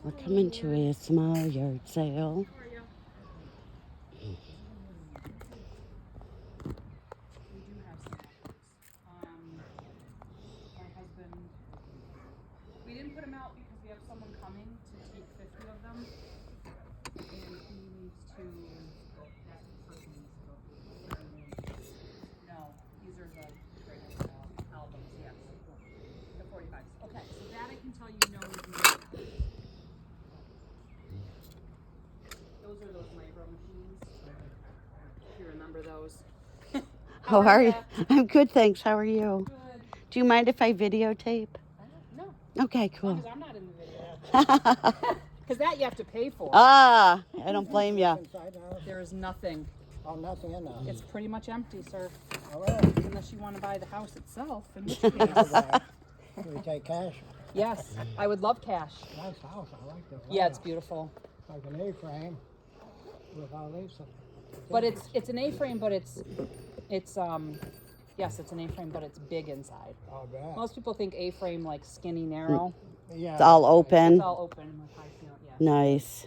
We're coming to a small yard sale. We do have some offers. My husband, we didn't put them out because we have someone coming to take 50 of them, and he needs to, that person needs to go through. No, these are the regular albums, yes, the 45s. Okay, so that I can tell you no, we do not have. Those are those micro machines, if you remember those. How are you? I'm good, thanks. How are you? Good. Do you mind if I videotape? No, Okay, as long cool. as I'm not in the video. Because that you have to pay for. Ah, I don't blame you. Inside the house? There is nothing. Oh, nothing in there. It's pretty much empty, sir. All right. Unless you want to buy the house itself, in which Do case. we take cash? Yes, I would love cash. Nice house. I like this. Yeah, it's beautiful. Like an A-frame with all these. But it's an A-frame, but it's yes, it's an A-frame, but it's big inside. Oh, bad. Most people think A-frame like skinny, narrow. Yeah. It's all open. It's all open with high ceiling. Yeah. Nice.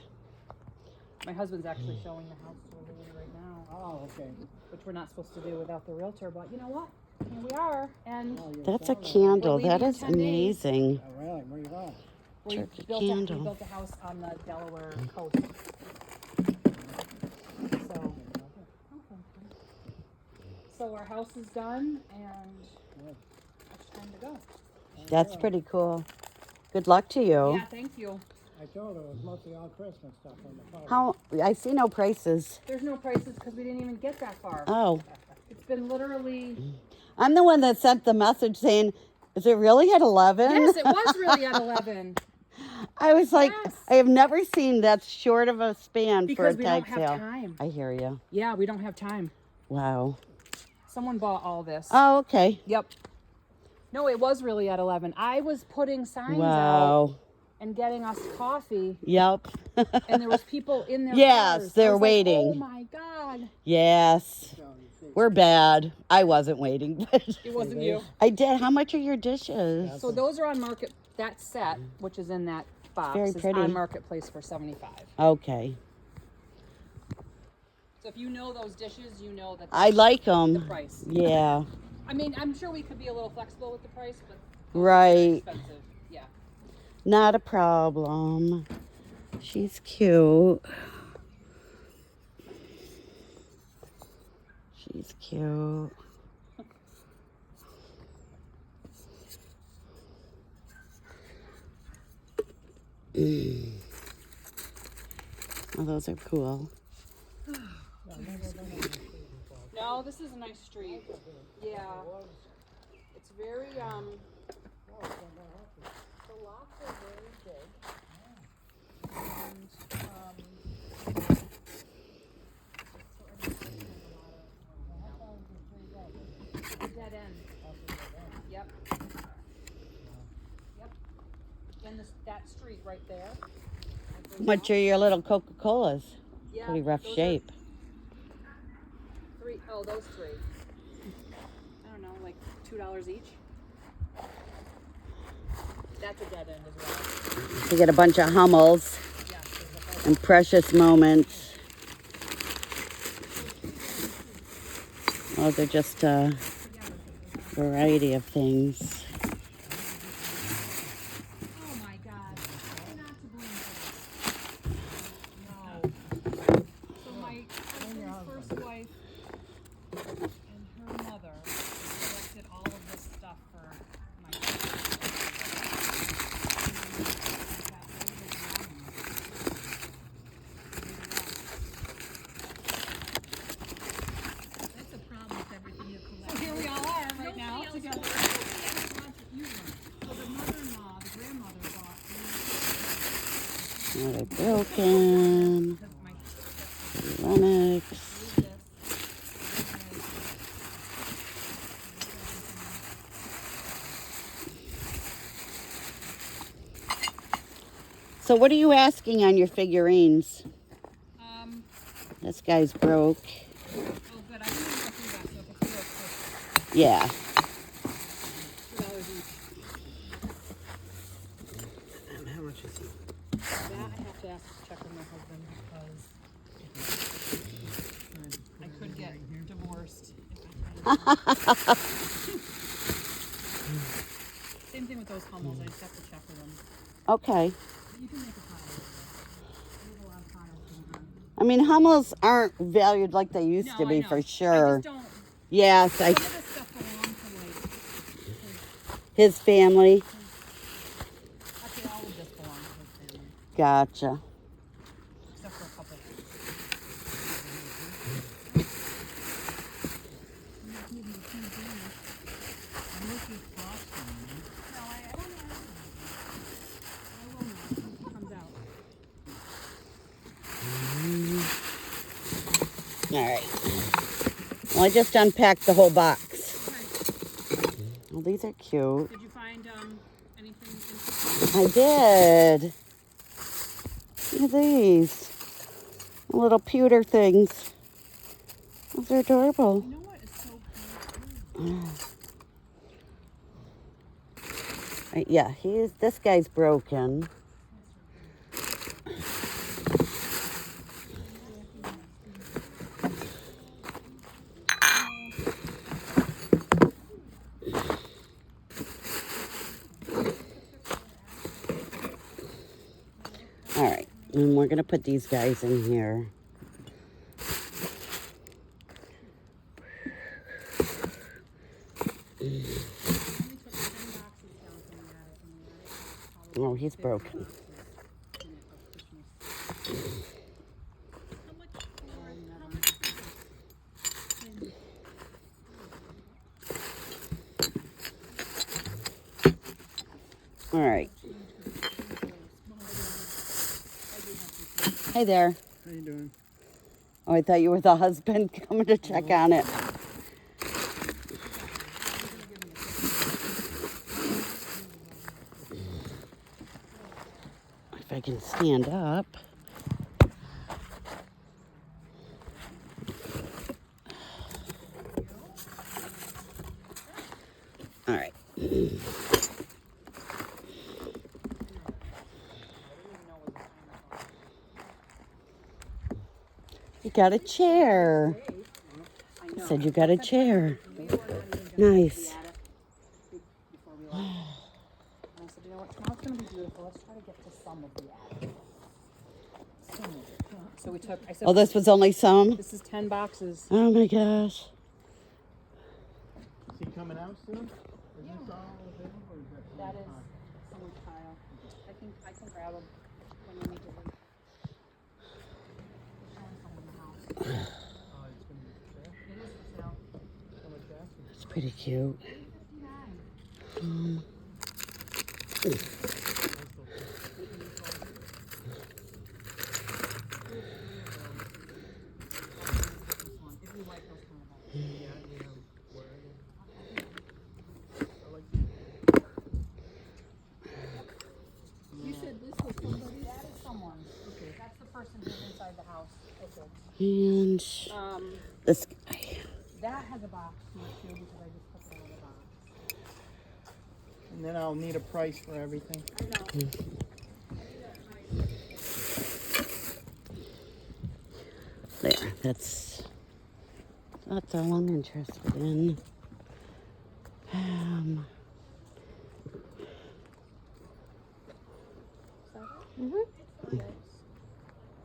My husband's actually showing the house to Lily right now, Oh, okay. which we're not supposed to do without the realtor. But you know what? Here we are, and Oh, you're That's a selling it. candle. We're That leaving is 10 days. amazing. Oh, really? Where you going? we Turkey built candle. we built a house on the Delaware coast. So our house is done, and it's time to go. That's pretty cool. Good luck to you. Yeah, thank you. I told her it was mostly all Christmas stuff on the phone. How? I see no prices. There's no prices because we didn't even get that far. Oh, It's been literally. I'm the one that sent the message saying, "Is it really at 11?" Yes, it was really at 11 I was like, Yes. I have never seen that short of a span because for we a don't tag have sale. time. I hear you. Yeah, we don't have time. Wow. Someone bought all this. Oh, okay. Yep. No, it was really at 11. I was putting signs out Wow. and getting us coffee, Yep. and there was people in their Yes, cars. they're I was waiting. Like, oh my God. Yes. We're bad. I wasn't waiting, but It wasn't you. I did. How much are your dishes? So those are on market. That set, which is in that box, Very is pretty. on marketplace for $75. Okay. So if you know those dishes, you know that I like the them. price. Yeah. I mean, I'm sure we could be a little flexible with the price, but Right. expensive. Yeah. Not a problem. She's cute. She's cute. Oh, those are cool. No, this is a nice street. Yeah. It's very the lots are very big. And a dead end. Yep. Yep. And that street right there. What are your little Coca-Colas? Yeah, Pretty rough those are shape. those three. I don't know, like $2 each. That's a dead end as well. You get a bunch of Hummels Yes, there's a whole and Precious Moments. Those are just a variety of things. Oh my God. Try not to blame her. No. So my husband's first wife and her mother collected all of this stuff for my That's a problem with everything you collect. So here we all are right now together. So the mother-in-law, the grandmother bought Now they're broken. my Lennox. So what are you asking on your figurines? This guy's broke. Oh, good. I didn't go through that, so if it's real quick. Yeah. $2 each. And how much is it? That I have to ask to check with my husband because I could get divorced if I tried. Same thing with those Hummels. I just have to check with them. Okay. You can make a pile of it. There's a lot of piles going on. I mean, Hummels aren't valued like they used to No, be I know. for sure. I just don't. Yes, Some of this stuff belongs to like his family. actually all of this belongs to his family, Gotcha. except for a couple. No, I don't know. I will know. It comes out. All right. Well, I just unpacked the whole box. Okay. Well, these are cute. Did you find anything interesting? I did. Look at these. Little pewter things. Those are adorable. You know what is so cool? Yeah, this guy's broken. All right, and we're gonna put these guys in here. Oh, he's broken. All right. Hey there. How you doing? Oh, I thought you were the husband coming to check on it. If I can stand up. All right. You got a chair. I said you got a chair. Nice. Before we left. And I said, you know what, tomorrow's going to be beautiful. Let's try to get to some of the attic. Some of it. So we took, I said, Oh, this was only some? this is 10 boxes. Oh my gosh. Is he coming out soon? Is this all of him, or is that That is someone's pile. I can grab them when we need to leave. Oh, it's gonna be for sale? It is for sale. How much that? It's pretty cute. If you like those kind of boxes. Yeah, where are they? I like You said this was somebody? That is someone. Okay. That's the person who's inside the house. Okay. And this guy. That has a box here too because I just took it out of the box. And then I'll need a price for everything. I know. There, that's all I'm interested in.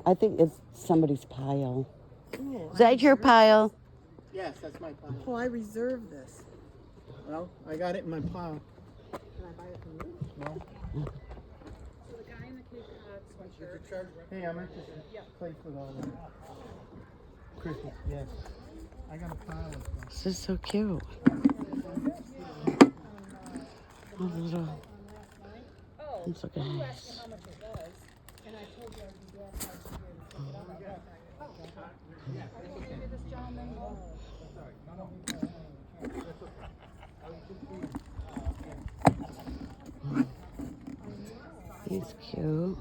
I think it's somebody's pile. Cool. Is that your pile? Yes, that's my pile. Oh, I reserved this. Well, I got it in my pile. Can I buy it from you? No. So the guy in the Cape Cod sweatshirt. Hey, I'm at this place with all the Christmas. Yes. I got a pile of stuff. This is so cute. Oh, little. Oh, I'm so you good. asked me how much it was, and I told you I'd be glad to have you here to pick it up. Are you going to give this gentleman He's cute.